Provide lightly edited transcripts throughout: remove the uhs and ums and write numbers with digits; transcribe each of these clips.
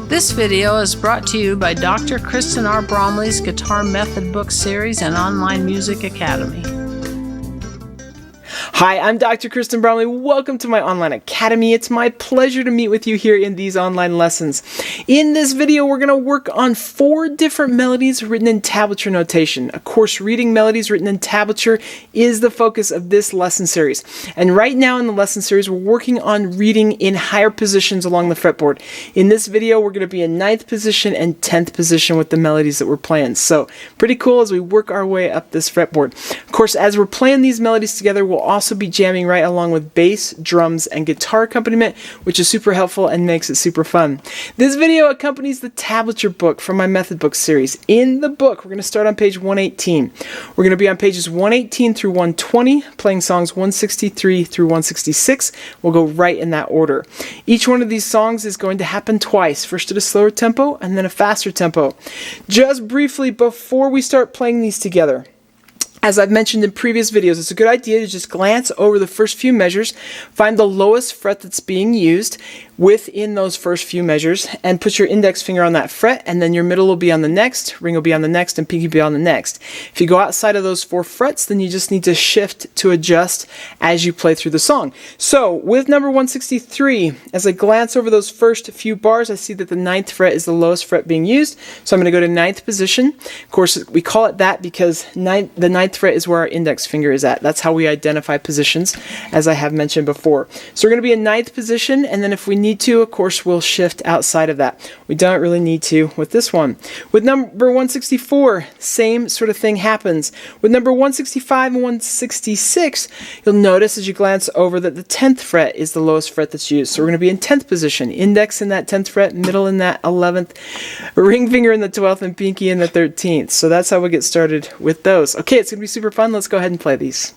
This video is brought to you by Dr. Kristen R. Bromley's Guitar Method Book Series and Online Music Academy. Hi, I'm Dr. Kristen Bromley. Welcome to my online academy. It's my pleasure to meet with you here in these online lessons. In this video, we're going to work on 4 different melodies written in tablature notation. Of course, reading melodies written in tablature is the focus of this lesson series. And right now in the lesson series, we're working on reading in higher positions along the fretboard. In this video, we're going to be in 9th position and 10th position with the melodies that we're playing. So pretty cool as we work our way up this fretboard. Of course, as we're playing these melodies together, we'll also be jamming right along with bass, drums, and guitar accompaniment, which is super helpful and makes it super fun. This video accompanies the Tablature Book from my Method Book series. In the book, we're going to start on page 118. We're going to be on pages 118 through 120, playing songs 163 through 166. We'll go right in that order. Each one of these songs is going to happen twice, first at a slower tempo and then a faster tempo. Just briefly before we start playing these together, as I've mentioned in previous videos, it's a good idea to just glance over the first few measures, find the lowest fret that's being used within those first few measures, and put your index finger on that fret, and then your middle will be on the next, ring will be on the next, and pinky will be on the next. If you go outside of those 4 frets, then you just need to shift to adjust as you play through the song. So, with number 163, as I glance over those first few bars, I see that the 9th fret is the lowest fret being used, so I'm going to go to 9th position. Of course, we call it that because the 9th fret is where our index finger is at. That's how we identify positions, as I have mentioned before. So we're going to be in 9th position, and then if we need to, of course, we'll shift outside of that. We don't really need to with this one. With number 164, same sort of thing happens. With number 165 and 166, you'll notice as you glance over that the 10th fret is the lowest fret that's used. So we're going to be in 10th position, index in that 10th fret, middle in that 11th, ring finger in the 12th, and pinky in the 13th. So that's how we get started with those. Okay, it's going to be super fun. Let's go ahead and play these.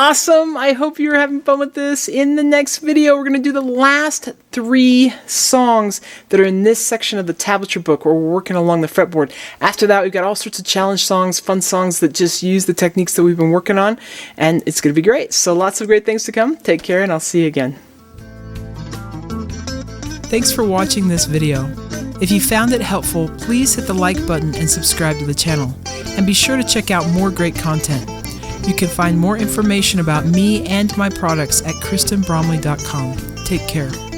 Awesome. I hope you're having fun with this. In the next video, we're going to do the last 3 songs that are in this section of the tablature book where we're working along the fretboard. After that, we've got all sorts of challenge songs, fun songs that just use the techniques that we've been working on, and it's going to be great. So lots of great things to come. Take care, and I'll see you again. Thanks for watching this video. If you found it helpful, please hit the like button and subscribe to the channel. And be sure to check out more great content. You can find more information about me and my products at KristenBromley.com. Take care.